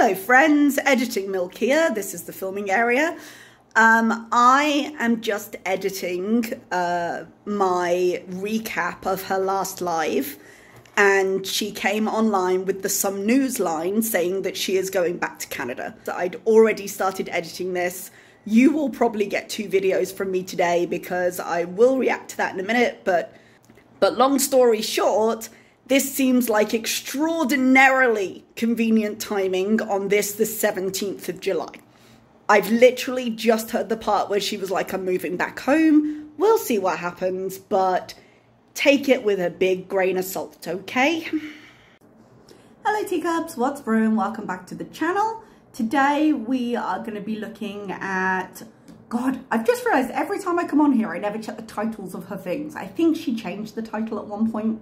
Hello friends, Editing Milk here. This is the filming area. I am just editing my recap of her last live, and she came online with the Some News line saying that she is going back to Canada. So I'd already started editing this. You will probably get 2 videos from me today because I will react to that in a minute, but long story short, this seems like extraordinarily convenient timing on this, the 17th of July. I've literally just heard the part where she was like, I'm moving back home. We'll see what happens, but take it with a big grain of salt, okay? Hello teacups, what's brewing? Welcome back to the channel. Today we are going to be looking at... God, I've just realised every time I come on here I never check the titles of her things. I think she changed the title at one point.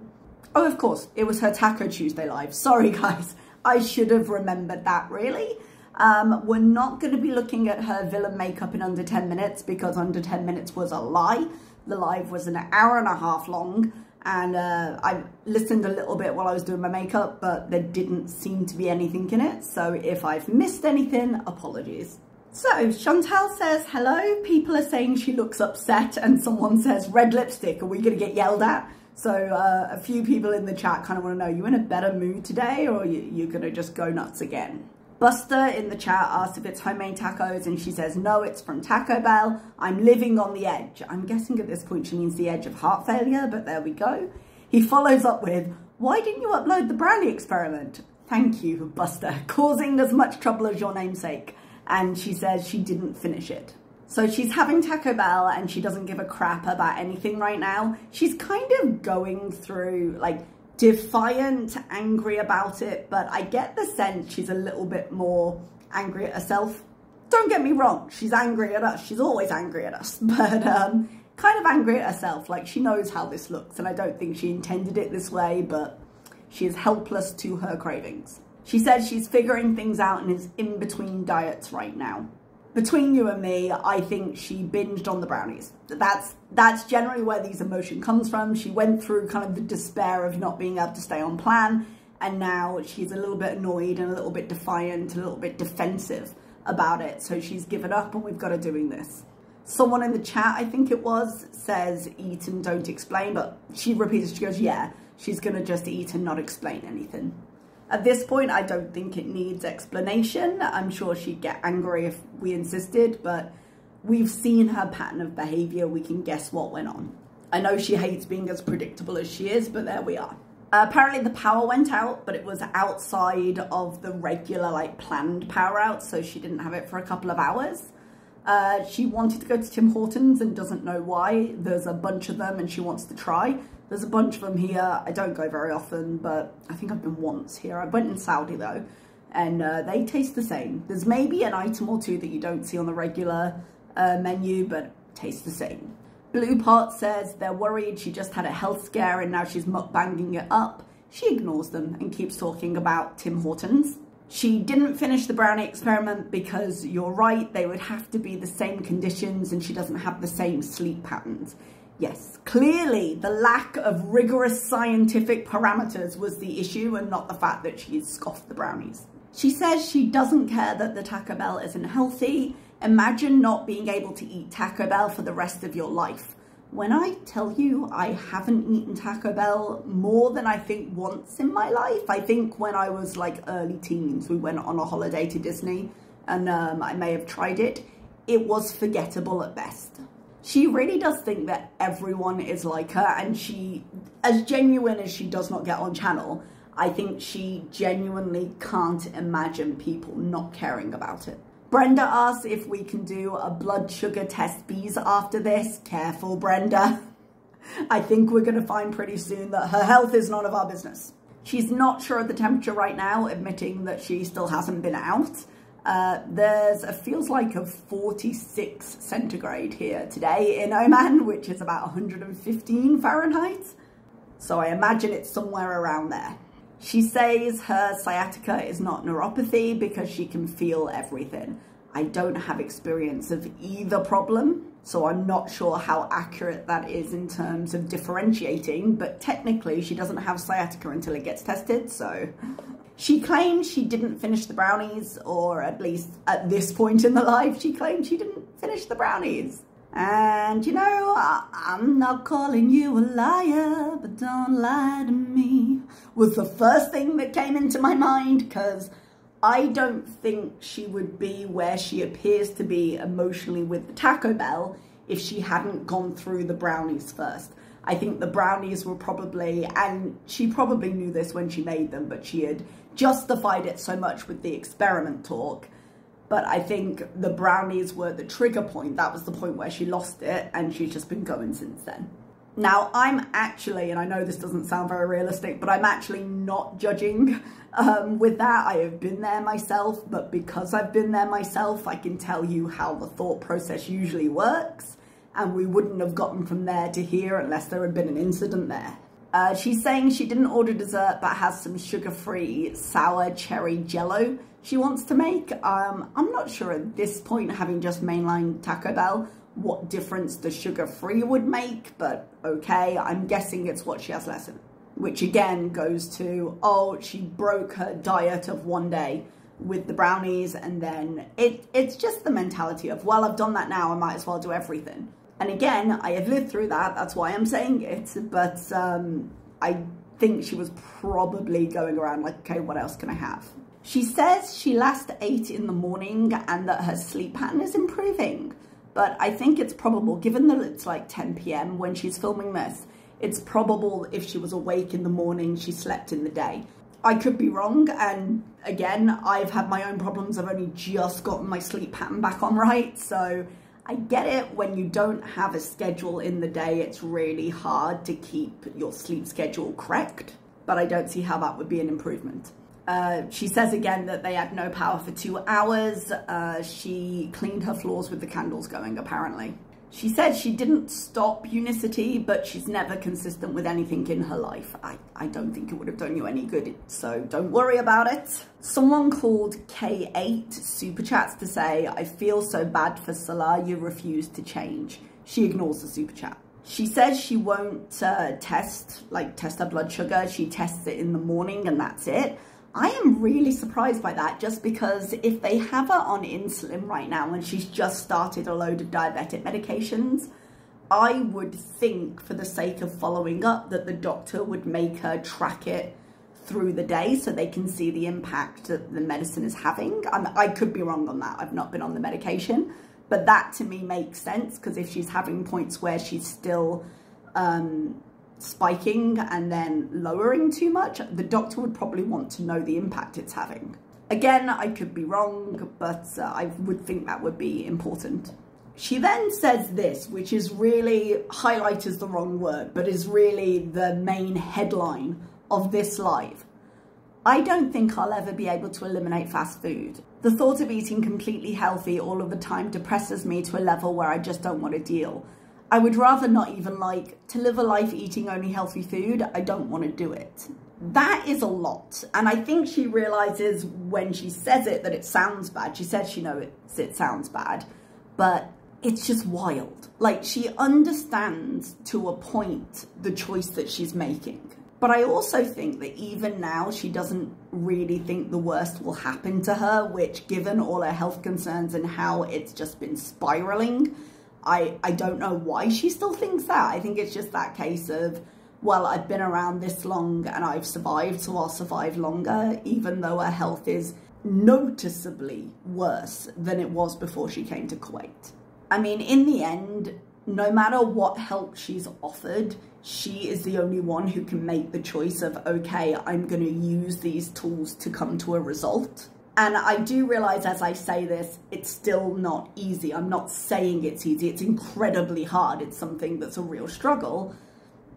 Oh, of course, it was her Taco Tuesday live. Sorry, guys. I should have remembered that, really. We're not going to be looking at her villain makeup in under 10 minutes because under 10 minutes was a lie. The live was an hour and a half long, and I listened a little bit while I was doing my makeup, but there didn't seem to be anything in it. So if I've missed anything, apologies. So Chantal says, hello. People are saying she looks upset, and someone says, red lipstick, are we going to get yelled at? So a few people in the chat kind of want to know, you in a better mood today, or you're going to just go nuts again? Buster in the chat asked if it's homemade tacos, and she says, no, it's from Taco Bell. I'm living on the edge. I'm guessing at this point she means the edge of heart failure, but there we go. He follows up with, why didn't you upload the brownie experiment? Thank you, Buster, causing as much trouble as your namesake. And she says she didn't finish it. So she's having Taco Bell and she doesn't give a crap about anything right now. She's kind of going through like defiant, angry about it, but I get the sense she's a little bit more angry at herself. Don't get me wrong, she's angry at us. She's always angry at us, but kind of angry at herself. Like she knows how this looks, and I don't think she intended it this way, but she is helpless to her cravings. She says she's figuring things out and is in between diets right now. Between you and me, I think she binged on the brownies. That's generally where these emotion comes from. She went through kind of the despair of not being able to stay on plan, and now she's a little bit annoyed and a little bit defiant, a little bit defensive about it. So she's given up and we've got her doing this. Someone in the chat, I think it was, says eat and don't explain, but she repeats, she goes, yeah, she's gonna just eat and not explain anything. At this point, I don't think it needs explanation. I'm sure she'd get angry if we insisted, but we've seen her pattern of behavior. We can guess what went on. I know she hates being as predictable as she is, but there we are. Apparently the power went out, but it was outside of the regular, like, planned power out, so she didn't have it for a couple of hours. She wanted to go to Tim Hortons and doesn't know why. There's a bunch of them and she wants to try. There's a bunch of them here. I don't go very often, but I think I've been once here. I went in Saudi though, and they taste the same. There's maybe an item or two that you don't see on the regular menu, but taste the same. Blue Pot says they're worried. She just had a health scare and now she's mukbanging it up. She ignores them and keeps talking about Tim Hortons. She didn't finish the brownie experiment because you're right, they would have to be the same conditions and she doesn't have the same sleep patterns. Yes, clearly the lack of rigorous scientific parameters was the issue and not the fact that she scoffed the brownies. She says she doesn't care that the Taco Bell isn't healthy. Imagine not being able to eat Taco Bell for the rest of your life. When I tell you I haven't eaten Taco Bell more than I think once in my life, I think when I was like early teens, we went on a holiday to Disney and I may have tried it. It was forgettable at best. She really does think that everyone is like her, and she, as genuine as she does not get on channel, I think she genuinely can't imagine people not caring about it. Brenda asks if we can do a blood sugar test bees after this. Careful, Brenda. I think we're going to find pretty soon that her health is none of our business. She's not sure of the temperature right now, admitting that she still hasn't been out. There's a feels like a 46 centigrade here today in Oman, which is about 115 Fahrenheit. So I imagine it's somewhere around there. She says her sciatica is not neuropathy because she can feel everything. I don't have experience of either problem, so I'm not sure how accurate that is in terms of differentiating, but technically she doesn't have sciatica until it gets tested, so She claimed she didn't finish the brownies, or at least at this point in the live, she claimed she didn't finish the brownies. And you know, I'm not calling you a liar, but don't lie to me, was the first thing that came into my mind, because I don't think she would be where she appears to be emotionally with the Taco Bell if she hadn't gone through the brownies first. I think the brownies were probably, and she probably knew this when she made them, but she had justified it so much with the experiment talk. But I think the brownies were the trigger point. That was the point where she lost it, and she's just been going since then. Now, I'm actually, and I know this doesn't sound very realistic, but I'm actually not judging with that. I have been there myself, but because I've been there myself, I can tell you how the thought process usually works, and we wouldn't have gotten from there to here unless there had been an incident there. She's saying she didn't order dessert, but has some sugar-free sour cherry jello she wants to make. I'm not sure at this point, having just mainline Taco Bell, what difference the sugar-free would make, but okay, I'm guessing it's what she has less of. Which again goes to, oh, she broke her diet of one day with the brownies, and then it's just the mentality of, well, I've done that now, I might as well do everything. And again, I have lived through that, that's why I'm saying it, but I think she was probably going around like, okay, what else can I have? She says she last ate in the morning and that her sleep pattern is improving. But I think it's probable, given that it's like 10 p.m. when she's filming this, it's probable if she was awake in the morning, she slept in the day. I could be wrong, and again, I've had my own problems. I've only just gotten my sleep pattern back on right, so I get it. When you don't have a schedule in the day, it's really hard to keep your sleep schedule correct, but I don't see how that would be an improvement. She says again that they had no power for 2 hours. She cleaned her floors with the candles going, apparently. She said she didn't stop Unicity, but she's never consistent with anything in her life. I don't think it would have done you any good, so don't worry about it. Someone called K8 super chats to say, I feel so bad for Salah, you refuse to change. She ignores the super chat. She says she won't test her blood sugar. She tests it in the morning and that's it. I am really surprised by that, just because if they have her on insulin right now and she's just started a load of diabetic medications, I would think, for the sake of following up, that the doctor would make her track it through the day so they can see the impact that the medicine is having. I could be wrong on that. I've not been on the medication, but that to me makes sense, because if she's having points where she's still spiking and then lowering too much, the doctor would probably want to know the impact it's having. Again, I could be wrong, but I would think that would be important. She then says this, which is really, highlight is the wrong word, but is really the main headline of this live. I don't think I'll ever be able to eliminate fast food. The thought of eating completely healthy all of the time depresses me to a level where I just don't want to deal. I would rather not even like to live a life eating only healthy food. I don't want to do it. That is a lot. And I think she realizes when she says it that it sounds bad. She says she knows it sounds bad, but it's just wild. Like, she understands to a point the choice that she's making. But I also think that even now she doesn't really think the worst will happen to her, which, given all her health concerns and how it's just been spiraling, I don't know why she still thinks that. I think it's just that case of, well, I've been around this long and I've survived, so I'll survive longer, even though her health is noticeably worse than it was before she came to Kuwait. I mean, in the end, no matter what help she's offered, she is the only one who can make the choice of, okay, I'm going to use these tools to come to a result. And I do realize as I say this, it's still not easy. I'm not saying it's easy. It's incredibly hard. It's something that's a real struggle.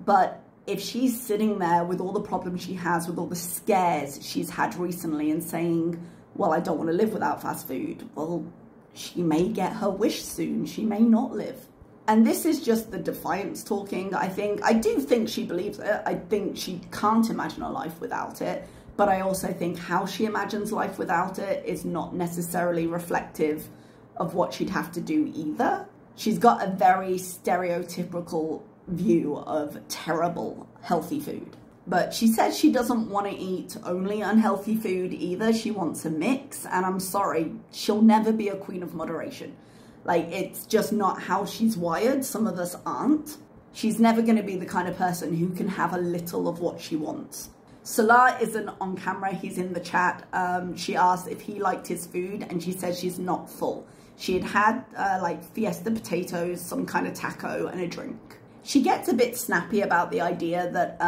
But if she's sitting there with all the problems she has, with all the scares she's had recently and saying, well, I don't want to live without fast food, well, she may get her wish soon. She may not live. And this is just the defiance talking. I do think she believes it. I think she can't imagine a life without it. But I also think how she imagines life without it is not necessarily reflective of what she'd have to do either. She's got a very stereotypical view of terrible healthy food. But she says she doesn't want to eat only unhealthy food either. She wants a mix, and I'm sorry, she'll never be a queen of moderation. Like, it's just not how she's wired. Some of us aren't. She's never going to be the kind of person who can have a little of what she wants. Salah isn't on camera. He's in the chat. She asked if he liked his food, and she said she's not full. She had like fiesta potatoes, some kind of taco, and a drink. She gets a bit snappy about the idea that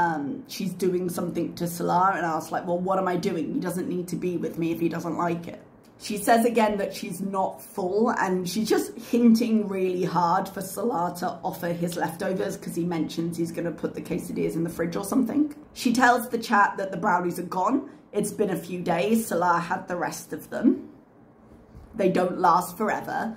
she's doing something to Salah, and I was like, well, what am I doing? He doesn't need to be with me if he doesn't like it. She says again that she's not full, and she's just hinting really hard for Salah to offer his leftovers because he mentions he's going to put the quesadillas in the fridge or something. She tells the chat that the brownies are gone. It's been a few days. Salah had the rest of them. They don't last forever.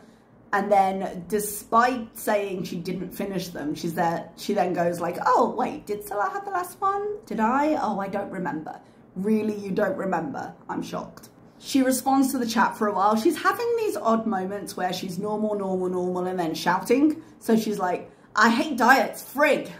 And then, despite saying she didn't finish them, she then goes like, oh, wait, did Salah have the last one? Did I? Oh, I don't remember. Really, you don't remember? I'm shocked. She responds to the chat for a while. She's having these odd moments where she's normal, and then shouting. So she's like, I hate diets, frig.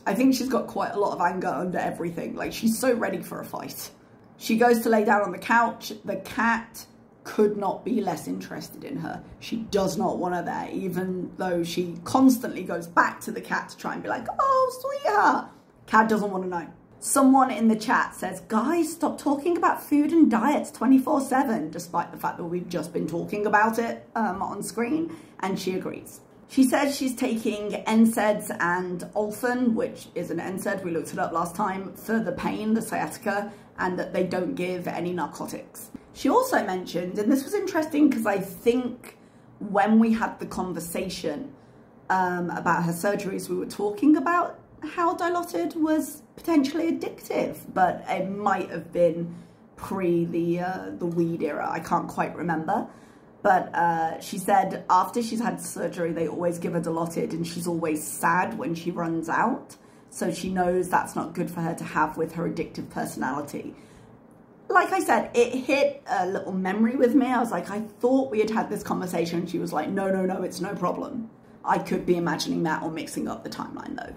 I think she's got quite a lot of anger under everything. Like, she's so ready for a fight. She goes to lay down on the couch. The cat could not be less interested in her. She does not want her there, even though she constantly goes back to the cat to try and be like, oh, sweetheart. Cat doesn't want to know. Someone in the chat says, guys, stop talking about food and diets 24/7, despite the fact that we've just been talking about it on screen, and she agrees. She says she's taking NSAIDs and Olfen, which is an NSAID, we looked it up last time, for the pain, the sciatica, and that they don't give any narcotics. She also mentioned, and this was interesting because I think when we had the conversation about her surgeries, we were talking about how Dilaudid was potentially addictive, but it might have been pre the weed era. I can't quite remember. But she said after she's had surgery, they always give her Dilaudid, and she's always sad when she runs out. So she knows that's not good for her to have with her addictive personality. Like I said, it hit a little memory with me. I was like, I thought we had had this conversation. She was like, no, it's no problem. I could be imagining that or mixing up the timeline though.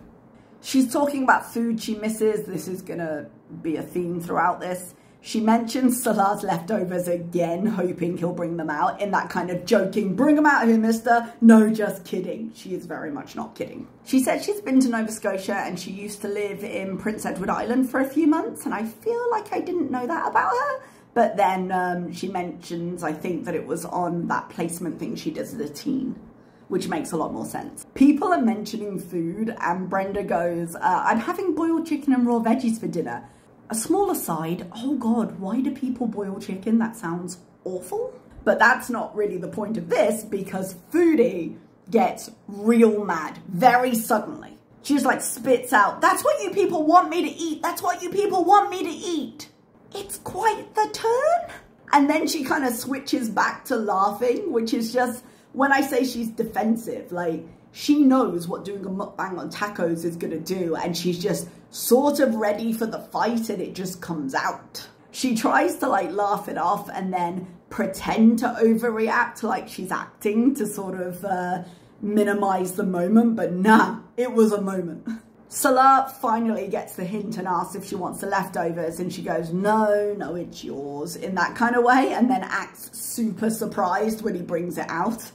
She's talking about food she misses. This is gonna be a theme throughout this. She mentions Salah's leftovers again, hoping he'll bring them out in that kind of joking, bring them out here, mister. No, just kidding. She is very much not kidding. She said she's been to Nova Scotia and she used to live in Prince Edward Island for a few months, and I feel like I didn't know that about her. But then she mentions, I think, that it was on that placement thing she does as a teen, which makes a lot more sense. People are mentioning food, and Brenda goes, I'm having boiled chicken and raw veggies for dinner. A small aside, oh God, why do people boil chicken? That sounds awful. But that's not really the point of this, because Foodie gets real mad very suddenly. She just like spits out, that's what you people want me to eat. That's what you people want me to eat. It's quite the turn. And then she kind of switches back to laughing, which is just, when I say she's defensive, like, she knows what doing a mukbang on tacos is gonna do, and she's just sort of ready for the fight, and it just comes out. She tries to like laugh it off and then pretend to overreact like she's acting to sort of minimize the moment, but nah, it was a moment. Salah finally gets the hint and asks if she wants the leftovers, and she goes, no, it's yours, in that kind of way, and then acts super surprised when he brings it out.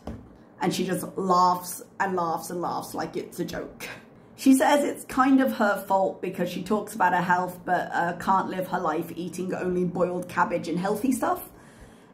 And she just laughs and laughs and laughs like it's a joke. She says it's kind of her fault because she talks about her health, but can't live her life eating only boiled cabbage and healthy stuff.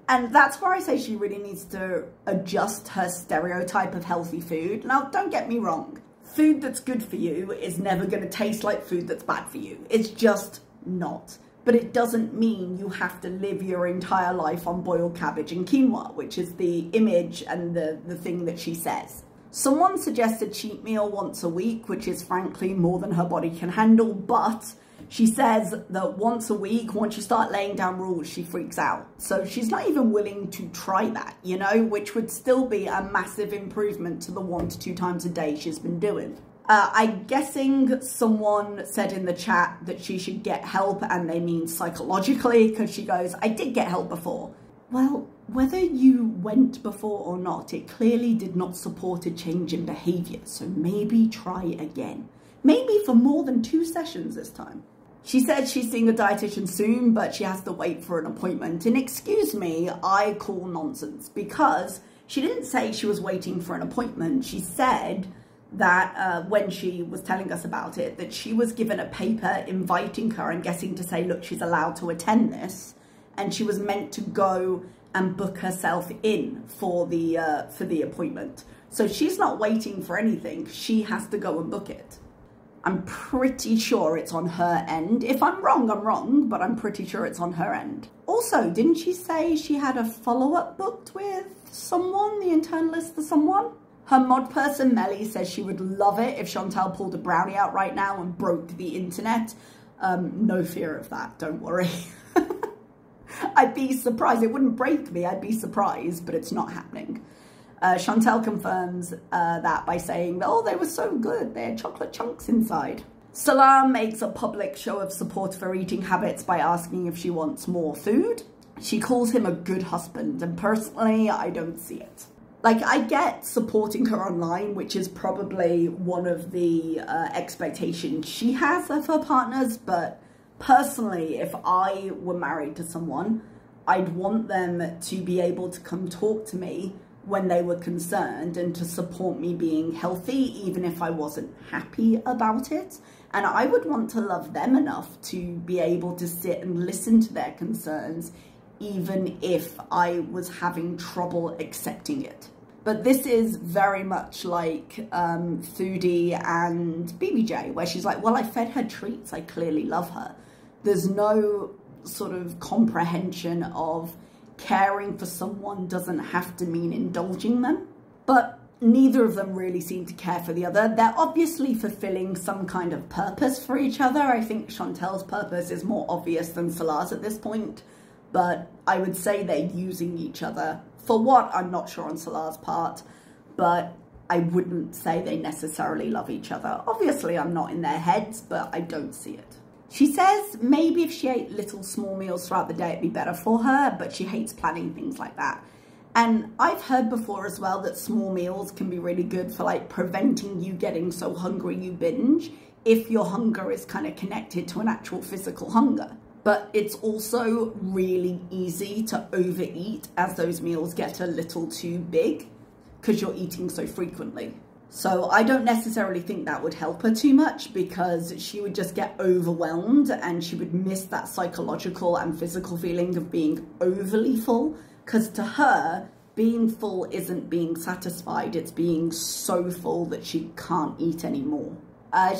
And that's where I say she really needs to adjust her stereotype of healthy food. Now, don't get me wrong. Food that's good for you is never going to taste like food that's bad for you. It's just not. But it doesn't mean you have to live your entire life on boiled cabbage and quinoa, which is the image and the thing that she says. Someone suggested cheat meal once a week, which is frankly more than her body can handle, but she says that once a week, once you start laying down rules, she freaks out. So she's not even willing to try that, you know, which would still be a massive improvement to the 1 to 2 times a day she's been doing. I'm guessing someone said in the chat that she should get help, and they mean psychologically, because she goes, I did get help before. Well, whether you went before or not, it clearly did not support a change in behavior, so maybe try again. Maybe for more than 2 sessions this time. She said she's seeing a dietitian soon, but she has to wait for an appointment. And excuse me, I call nonsense, because she didn't say she was waiting for an appointment. She said that when she was telling us about it, that she was given a paper inviting her, I'm guessing to say, look, she's allowed to attend this. And she was meant to go and book herself in for the appointment. So she's not waiting for anything. She has to go and book it. I'm pretty sure it's on her end. If I'm wrong, but I'm pretty sure it's on her end. Also, didn't she say she had a follow-up booked with someone, the internalist or someone? Her mod person, Melly, says she would love it if Chantal pulled a brownie out right now and broke the internet. No fear of that, don't worry. I'd be surprised. It wouldn't break me, I'd be surprised, but it's not happening. Chantal confirms that by saying, oh, they were so good, they had chocolate chunks inside. Salah makes a public show of support for her eating habits by asking if she wants more food. She calls him a good husband, and personally, I don't see it. Like, I get supporting her online, which is probably one of the expectations she has of her partners, but personally, if I were married to someone, I'd want them to be able to come talk to me when they were concerned and to support me being healthy, even if I wasn't happy about it. And I would want to love them enough to be able to sit and listen to their concerns, even if I was having trouble accepting it. But this is very much like Foodie and BBJ, where she's like, well, I fed her treats, I clearly love her. There's no sort of comprehension of caring for someone doesn't have to mean indulging them. But neither of them really seem to care for the other. They're obviously fulfilling some kind of purpose for each other. I think Chantal's purpose is more obvious than Salah's at this point, but I would say they're using each other. For what, I'm not sure on Salah's part, but I wouldn't say they necessarily love each other. Obviously, I'm not in their heads, but I don't see it. She says maybe if she ate little small meals throughout the day, it'd be better for her, but she hates planning things like that. And I've heard before as well that small meals can be really good for like preventing you getting so hungry you binge, if your hunger is kind of connected to an actual physical hunger. But it's also really easy to overeat as those meals get a little too big because you're eating so frequently. So I don't necessarily think that would help her too much, because she would just get overwhelmed and she would miss that psychological and physical feeling of being overly full. Because to her, being full isn't being satisfied, it's being so full that she can't eat anymore.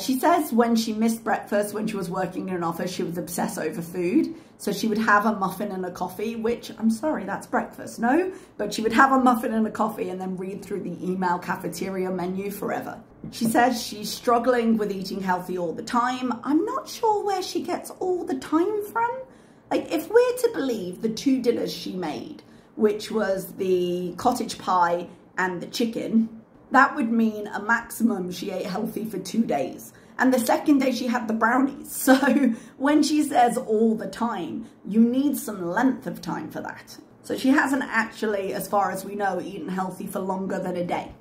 She says when she missed breakfast when she was working in an office, she would obsess over food. So she would have a muffin and a coffee, which, I'm sorry, that's breakfast, no? But she would have a muffin and a coffee and then read through the email cafeteria menu forever. She says she's struggling with eating healthy all the time. I'm not sure where she gets all the time from. Like, if we're to believe the 2 dinners she made, which was the cottage pie and the chicken, that would mean a maximum she ate healthy for 2 days. And the second day she had the brownies. So when she says all the time, you need some length of time for that. So she hasn't actually, as far as we know, eaten healthy for longer than a day.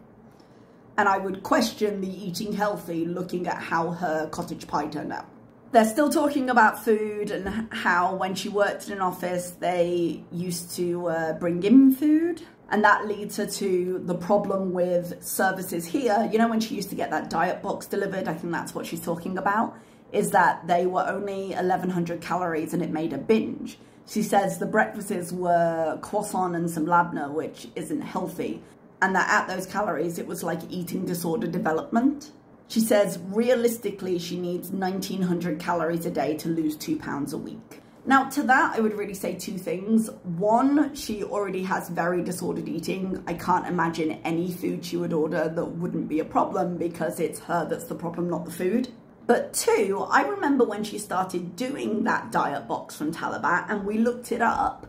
And I would question the eating healthy looking at how her cottage pie turned out. They're still talking about food and how when she worked in an office, they used to bring in food. And that leads her to the problem with services here. You know, when she used to get that diet box delivered, I think that's what she's talking about, is that they were only 1,100 calories and it made a binge. She says the breakfasts were croissant and some labna, which isn't healthy. And that at those calories, it was like eating disorder development. She says realistically, she needs 1,900 calories a day to lose 2 pounds a week. Now, to that, I would really say 2 things. One, she already has very disordered eating. I can't imagine any food she would order that wouldn't be a problem, because it's her that's the problem, not the food. But 2, I remember when she started doing that diet box from Talabat, and we looked it up,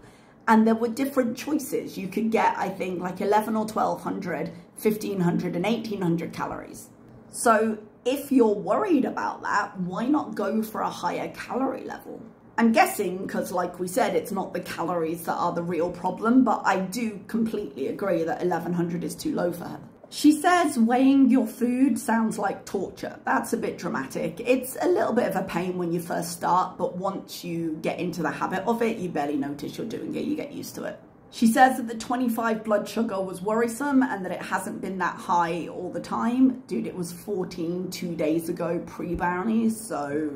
and there were different choices. You could get, I think, like 1,100 or 1,200, 1,500 and 1,800 calories. So if you're worried about that, why not go for a higher calorie level? I'm guessing because, like we said, it's not the calories that are the real problem, but I do completely agree that 1,100 is too low for her. She says weighing your food sounds like torture. That's a bit dramatic. It's a little bit of a pain when you first start, but once you get into the habit of it, you barely notice you're doing it, you get used to it. She says that the 25 blood sugar was worrisome and that it hasn't been that high all the time. Dude, it was 14 2 days ago pre-brownies, so...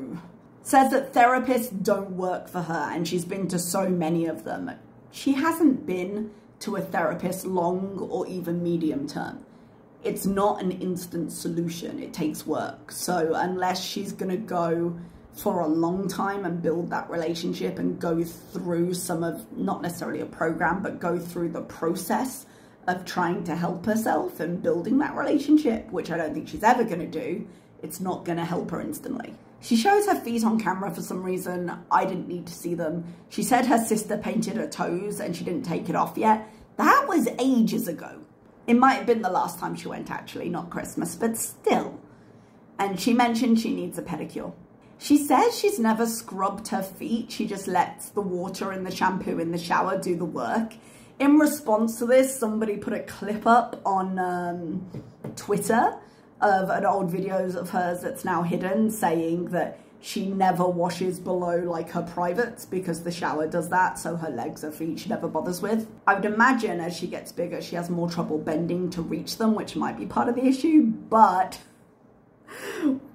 Says that therapists don't work for her and she's been to so many of them. She hasn't been to a therapist long or even medium term. It's not an instant solution, it takes work. So unless she's gonna go for a long time and build that relationship and go through some of, not necessarily a program, but go through the process of trying to help herself and building that relationship, which I don't think she's ever gonna do, it's not gonna help her instantly. She shows her feet on camera for some reason. I didn't need to see them. She said her sister painted her toes and she didn't take it off yet. That was ages ago. It might have been the last time she went, actually, not Christmas, but still. And she mentioned she needs a pedicure. She says she's never scrubbed her feet. She just lets the water and the shampoo in the shower do the work. In response to this, somebody put a clip up on Twitter of an old videos of hers that's now hidden, saying that she never washes below like her privates because the shower does that, so her legs or feet she never bothers with. I would imagine as she gets bigger she has more trouble bending to reach them, which might be part of the issue, but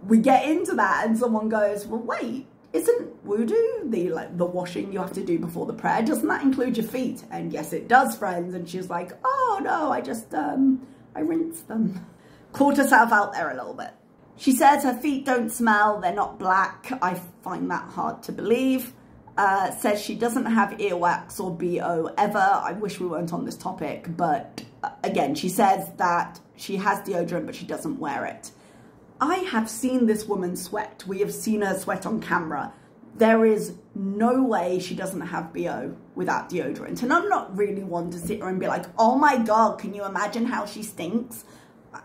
we get into that and someone goes, well wait, isn't wudu the washing you have to do before the prayer, doesn't that include your feet? And yes it does, friends. And she's like, oh no, I just I rinse them. Caught herself out there a little bit. She says her feet don't smell, they're not black. I find that hard to believe. Says she doesn't have earwax or BO ever. I wish we weren't on this topic, but again, she says that she has deodorant, but she doesn't wear it. I have seen this woman sweat. We have seen her sweat on camera. There is no way she doesn't have BO without deodorant. And I'm not really one to sit here and be like, oh my God, can you imagine how she stinks?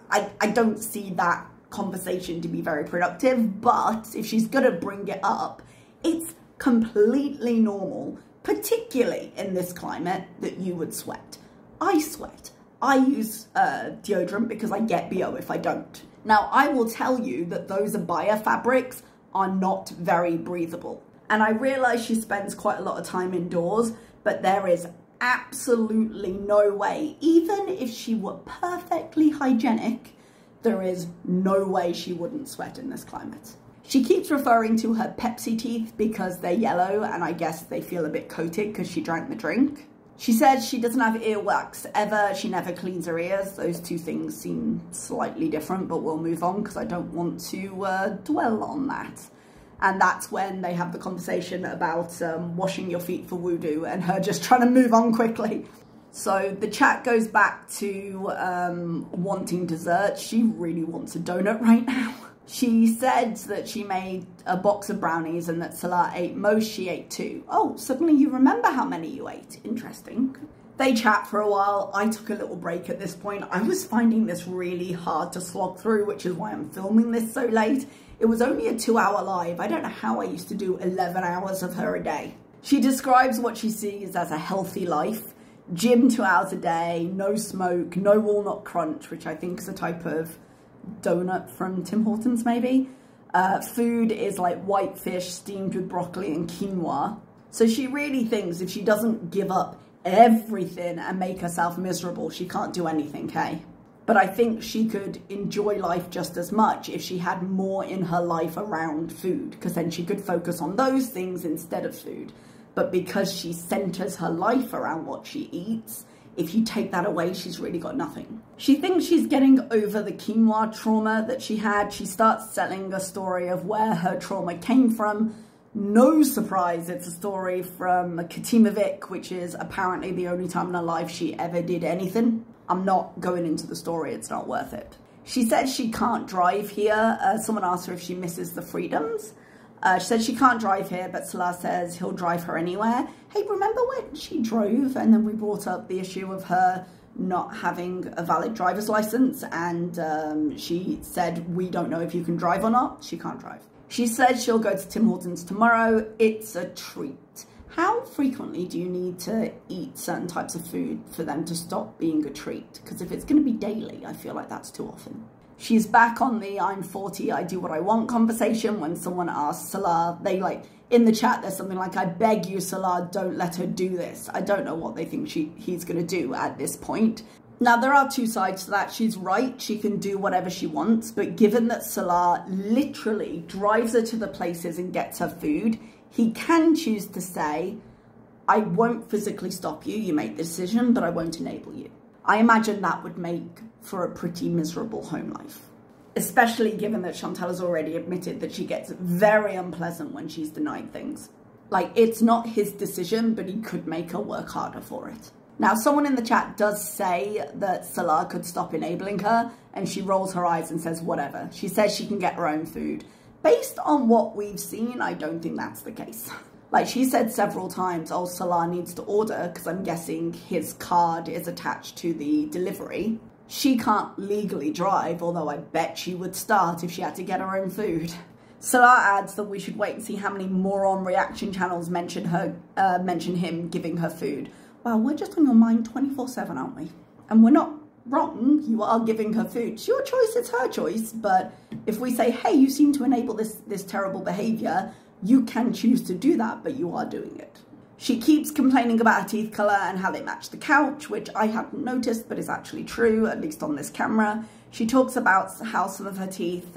I don't see that conversation to be very productive, but if she's gonna bring it up, it's completely normal, particularly in this climate, that you would sweat. I sweat. I use deodorant because I get BO if I don't. Now, I will tell you that those Abaya fabrics are not very breathable. And I realize she spends quite a lot of time indoors, but there is absolutely no way, even if she were perfectly hygienic, there is no way she wouldn't sweat in this climate. She keeps referring to her Pepsi teeth because they're yellow and I guess they feel a bit coated because she drank the drink. She says she doesn't have earwax ever. She never cleans her ears. Those two things seem slightly different, but we'll move on because I don't want to dwell on that. And that's when they have the conversation about washing your feet for wudu and her just trying to move on quickly. So the chat goes back to wanting dessert. She really wants a donut right now. She said that she made a box of brownies and that Salah ate most. She ate 2. Oh, suddenly you remember how many you ate. Interesting. They chat for a while. I took a little break at this point. I was finding this really hard to slog through, which is why I'm filming this so late. It was only a 2-hour live. I don't know how I used to do 11 hours of her a day. She describes what she sees as a healthy life. Gym 2 hours a day, no smoke, no walnut crunch, which I think is a type of donut from Tim Hortons maybe. Food is like white fish steamed with broccoli and quinoa. So she really thinks if she doesn't give up everything and make herself miserable, she can't do anything, hey? But I think she could enjoy life just as much if she had more in her life around food, because then she could focus on those things instead of food. But because she centers her life around what she eats, if you take that away, she's really got nothing. She thinks she's getting over the quinoa trauma that she had. She starts telling a story of where her trauma came from. No surprise, it's a story from Katimovic, which is apparently the only time in her life she ever did anything. I'm not going into the story, it's not worth it. She said she can't drive here. Someone asked her if she misses the freedoms. She said she can't drive here, but Salah says he'll drive her anywhere. Hey, remember when she drove and then we brought up the issue of her not having a valid driver's license, and she said, we don't know if you can drive or not. She can't drive. She said she'll go to Tim Hortons tomorrow. It's a treat. How frequently do you need to eat certain types of food for them to stop being a treat? Because if it's going to be daily, I feel like that's too often. She's back on the I'm 40, I do what I want conversation when someone asks Salah, in the chat, there's something like, I beg you, Salah, don't let her do this. I don't know what they think he's going to do at this point. Now, there are two sides to that. She's right. She can do whatever she wants. But given that Salah literally drives her to the places and gets her food, he can choose to say, I won't physically stop you. You make the decision, but I won't enable you. I imagine that would make for a pretty miserable home life, especially given that Chantal has already admitted that she gets very unpleasant when she's denied things. Like, it's not his decision, but he could make her work harder for it. Now, someone in the chat does say that Salah could stop enabling her, and she rolls her eyes and says, whatever. She says she can get her own food. Based on what we've seen, I don't think that's the case. Like, she said several times, oh, Salah needs to order, because I'm guessing his card is attached to the delivery. She can't legally drive, although I bet she would start if she had to get her own food. Salah adds that we should wait and see how many moron reaction channels mention him giving her food. Well, we're just on your mind 24/7, aren't we? And we're not wrong. You are giving her food. It's your choice, it's her choice. But if we say, hey, you seem to enable this terrible behavior, you can choose to do that, but you are doing it. She keeps complaining about her teeth colour and how they match the couch, which I hadn't noticed, but is actually true, at least on this camera. She talks about how some of her teeth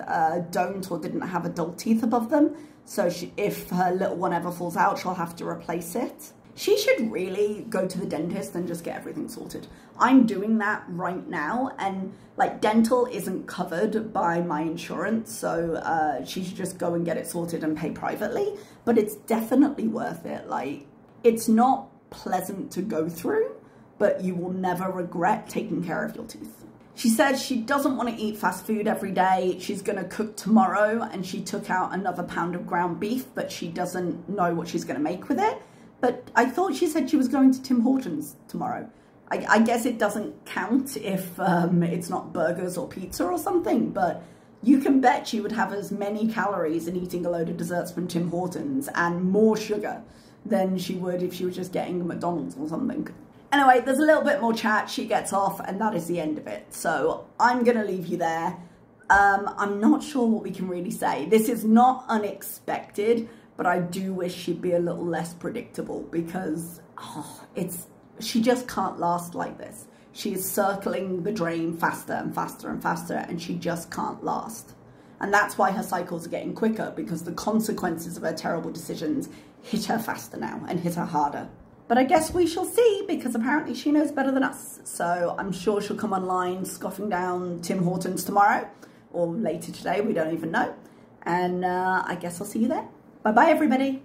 don't or didn't have adult teeth above them. So if her little one ever falls out, she'll have to replace it. She should really go to the dentist and just get everything sorted. I'm doing that right now, and like, dental isn't covered by my insurance, so she should just go and get it sorted and pay privately. But it's definitely worth it. Like, it's not pleasant to go through, but you will never regret taking care of your teeth. She says she doesn't want to eat fast food every day. She's going to cook tomorrow, and she took out another pound of ground beef, but she doesn't know what she's going to make with it. But I thought she said she was going to Tim Hortons tomorrow. I guess it doesn't count if it's not burgers or pizza or something, but you can bet she would have as many calories in eating a load of desserts from Tim Hortons and more sugar than she would if she was just getting McDonald's or something. Anyway, there's a little bit more chat. She gets off, and that is the end of it. So I'm going to leave you there. I'm not sure what we can really say. This is not unexpected, but I do wish she'd be a little less predictable, because she just can't last like this. She is circling the drain faster and faster and faster, and she just can't last. And that's why her cycles are getting quicker, because the consequences of her terrible decisions hit her faster now and hit her harder. But I guess we shall see, because apparently she knows better than us. So I'm sure she'll come online scoffing down Tim Hortons tomorrow, or later today, we don't even know. And I guess I'll see you there. Bye-bye, everybody.